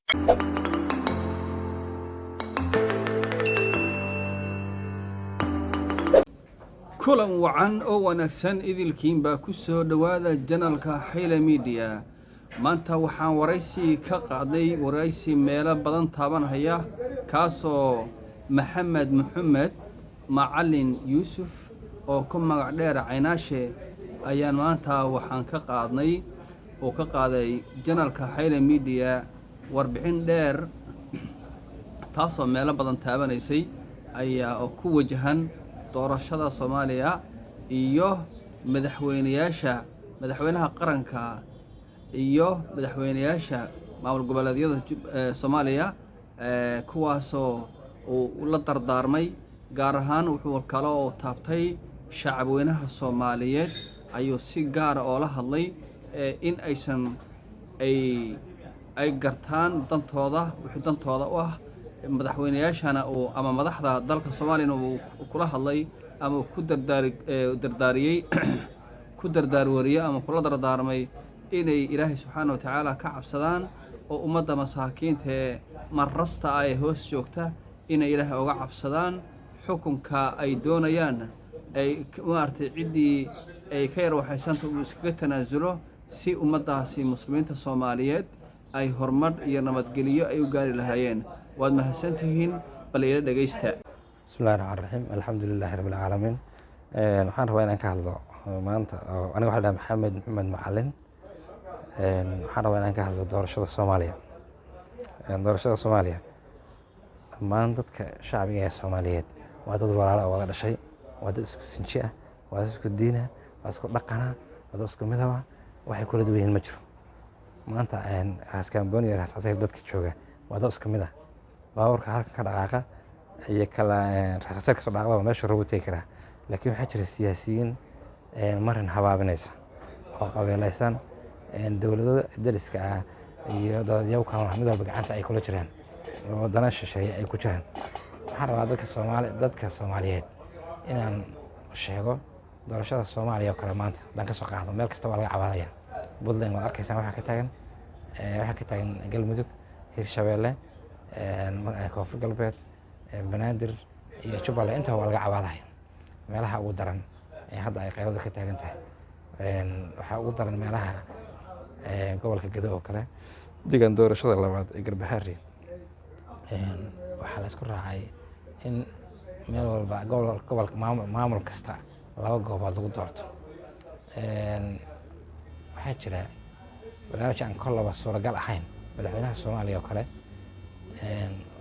kulan wacan oo wanaagsan idilkiinbaa ku soo dhowaada janalka Xayla Media. maanta waxaan waraysi ka qaaday waraysi meelo badan taabanaya kaasoo Maxamed Macalin Yuusuf oo ku magac dheer Caynaashe ayaan maanta waxaan ka qaaday janalka Xayla Media warbixin dheer taasoo meelo badan taabanaysay ayaa ku wajahan doorashada Soomaaliya iyo madaxweynaha qaranka iyo madaxweynayaasha maamul goboleedyada Soomaaliya kuwaasoo uu la dardaarmay gaar ahaan wuxuu kale oo taabtay shacabweynaha Soomaaliyeed ayuu si gaar ah oo la hadlay in ay gartaan wixii dantooda u ah madaxweynayaashana ama madaxda dalka Soomaaliya uu kula hadlay ama ku dardaariyay ama kula dardaarmay inay Ilaahay subxaanahu wa ta'aala ka cabsadaan oo ummadda masaakiinta marrasta ay hoos joogta inay Ilaahay uga cabsadaan xukunka ay doonayaan ay maartay cidii ay ka yar waxaysanta uu iskaga tanaasulo si ummadaasi muslimiinta Soomaaliyeed ay horumar iyo nabadgelyo ay u gaari lahaayeen. waad mahadsantihiin bal ila dhageysta. bismillaahi rahmaani rahiim alxamdulilaahi rabbil caalamiin. waxaan rabaa inaan ka hadlo maanta aniga waxaan Maxamed Macalin waxaan rabaa inaan ka hadlo doorashada Soomaaliya. dhammaan dadka shacbiga ee Soomaaliyeed waa dad walaalo oo wada dhashay, waa dad isku sinji ah, waa dad isku diin ah, waa isku dhaqan ah, waa dad isku midab ah, waxay kula duwan yihiin ma jiro. maanta raas Kaambooniya raas Casayr dadka jooga waa dad isku mid ah. baabuurka halkan ka dhaqaaqa iyo kala raas Casayr ka soo dhaqaaqda meesha roogu tagi karaa, laakiin waxaa jira siyaasiyiin marin habaabinaysa oo qabeelaysan dawladda daliska ah iyo dadyo kale mid walba gacanta ay kula jiraan oo dana shisheeye ay ku jiraan. waxaan rabaa dadka Soomaaliyeed inaan sheego doorashada Soomaaliya oo kale maanta dan ka soo qaado meel kasta waa laga cabaadaya. Puntland waad arkaysaa waxaa ka taagan Galmudug, Hirshabeelle, Koonfur Galbeed, Banaadir iyo Jubbaland inta waa laga cabaadaya. meelaha ugu daran hadda ay qayladu ka taagan tahay waxaa ugu daran meelaha gobolka Gedo oo kale deegaan doorashada labaad ee Garbaharey. waxaa la isku raacay in meel walba gobolka maamul kasta 2 goobood lagu doorto. waxaa jira barnaamij aan kollaba suuragal ahayn madaxweynaha Soomaaliya oo kale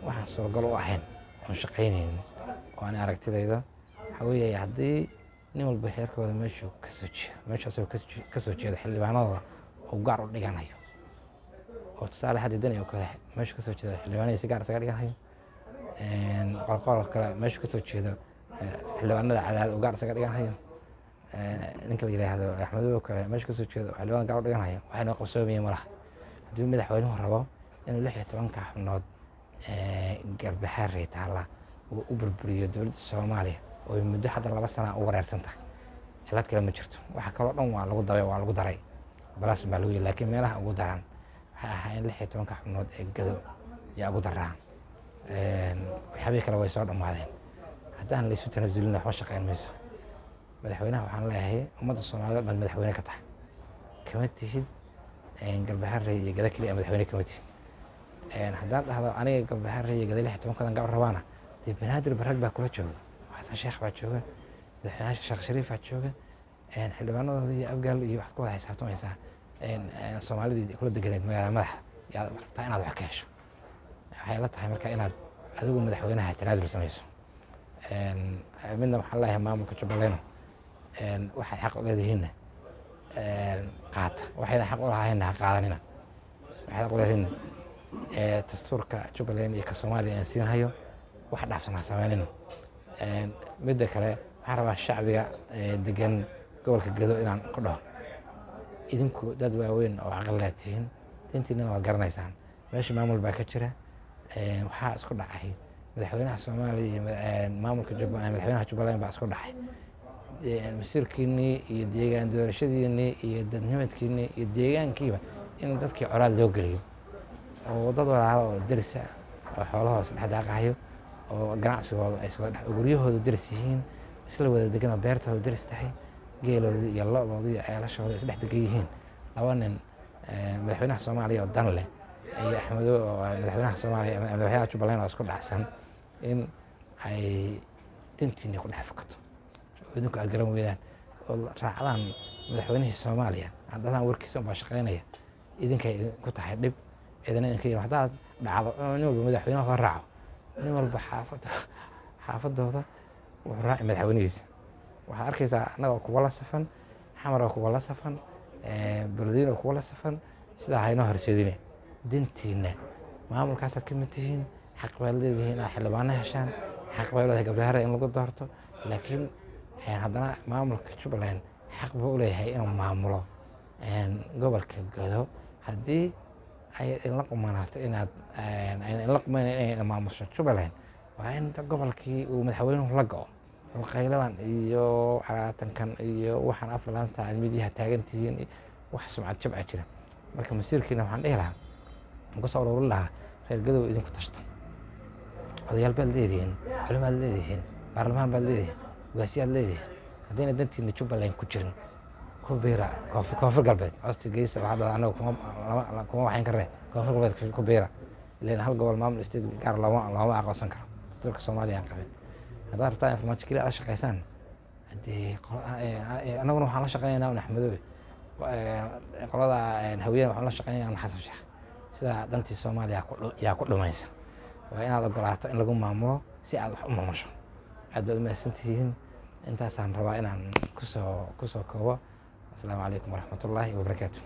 waxaan suuragal u ahayn oon shaqaynaynin oo aan aragtidayda waxaa weeye haddii nin walba heerkooda meeshuu ka soo jeedo xildhibaanadooda uu gaar u dhiganayo oo tusaale hadda dani oo kale meeshuu ka soo jeedo xildhibaanadiisa gaar isaga dhiganayo qorqor kale meeshuu ka soo jeedo xildhibaanada cadaad uu gaar isaga dhiganayo ninka la yiraahdo Axmedow kale meeshuu ka soo jeedo xildhibaan gaar u dhiganayo waxayna qabsoomiyeen malaha. haddii madaxweynuhu rabo inuu 16 xubnood Garbaharey taala uu u burburiyo dowladda Soomaaliya oo muddo hadda 2 sano u wareersan tahay cilad kale ma jirto. waxa kale oo dhan waa lagu daray balaas baa lagu yiri, laakiin meelaha ugu daran waxa ahaa in 16 xubnood ee Gedo yaa ugu daraa. waxyaabo kale way soo dhamaadeen. haddaan la isu tanaasulin waxba shaqayn mayso. madaxweynaha waxaan leeyahay ummadda Soomaaliyeed bal madaxweyne ka tahay kama tihid Garbaharey iyo Gedo kaliya madaxweyne kama tihid. haddaan dhahdo aniga Garbaharey iyo Gedo 16 gaar rabaana dib Banaadir barag baa kula jooga, xasan sheekh baa jooga, madaxweynaha Sheekh Shariif baa jooga, xildhibaanadooda iyo Abgaal iyo wax ku wada xisaabtamaysaa Soomaalida kula deganeed magaalada madaxda yaa rabtaa inaad wax ka hesho. waxay la tahay marka inaad adigu madaxweynaha tanaasul samayso. midna waxaan leeyahay maamulka Jubbaland waxay xaq u leeyihiin qaata, waxayna xaq u lahayn qaadanina. waxay xaq u leeyihiin dastuurka Jubbaland iyo ka Soomaaliya aan siinayo wax dhaafsan sameynayno. midda kale waxaan rabaa shacbiga degan gobolka Gedo inaan ku dhaho idinku dad waaweyn oo aqal leetihiin intiina waad garanaysaan meesha maamul baa ka jira. waxaa isku dhacay madaxweynaha Soomaaliya iyo madaxweynaha Jubbaland baa isku dhacay. masiirkiinii iyo deegaan doorashadiinii iyo dadnimadkiinii iyo deegaankiiba in dadkii colaad loo geliyo oo dad walaalo oo derisa oo xoolahooda isdhex daaqayo oo ganacsigooda ay guryahooda deris yihiin isla wada degan oo beertooda deris tahay geeloodii iyo lo-doodii iyo ceelashooda isdhex degan yihiin laba nin madaxweynaha soomaaliya oo dan leh iyo axmedo oo madaxweynaha soomaaliya madaxweynaha jubbaland oo isku dhacsan in ay dantiina ku dhex fukato oo idinku aad garan weydaan oo raacdaan madaxweynihii soomaaliya haddadaan warkiisa unbaa shaqaynaya idinkay ku tahay dhib ciidana idinka yihin haddaad dhacdo nin walba madaxweynaha ka raaco nin walba xaafadooda wuxuu raaci madaxweynihiisa waxaad arkaysaa annagoo kuwa la safan xamar oo kuwa la safan baldiin oo kuwa la safan sidaa haynoo horseedine dintiina maamulkaasaad ka mid tihiin xaq baad leedihiin inaad xildhibaano heshaan xaq baad leedahay gabdhahare in lagu doorto laakiin haddana maamulka jubbaland xaq buu u leeyahay inuu maamulo gobolka Gedo haddii ay la qumanaato inaad la qumanaato inaad maamusho jubbaland waa in gobolkii uu madaxweynuhu la go'o oo qayladan iyo caraatankan iyo waxaan aflaanta aad midiyaha taagantihiin wax sumcad jabca jira marka masiirkiina waxaan dhihi lahaa ku soo ururin lahaa reer Gedo idinku tashta odayaal baad leedihiin culimaad leedihiin baarlamaan baad leedihiin ugaasiyaad leedihiin haddayna dantiina jubbaland ku jirin ku biira koonfur galbeed codsi geysa waxaa anagu kuma waxayn karnee koonfur galbeed ku biira ilaan hal gobol maamul state gaar looma aqoonsan karo dalka soomaaliya aan qabin haddaad rabtaa information keliya aad shaqaysaan haddii annaguna waxaan la shaqaynaynaa un axmedoobe qolada hawiyana waxaan la shaqaynaynaa un xasan sheekh sidaa dantii soomaaliya yaa ku dhumaysa waa inaad ogolaato in lagu maamulo si aad wax u maamusho aad baad umahadsantihiin intaasaan rabaa inaan kusoo koobo. السلام عليكم ورحمة الله وبركاته.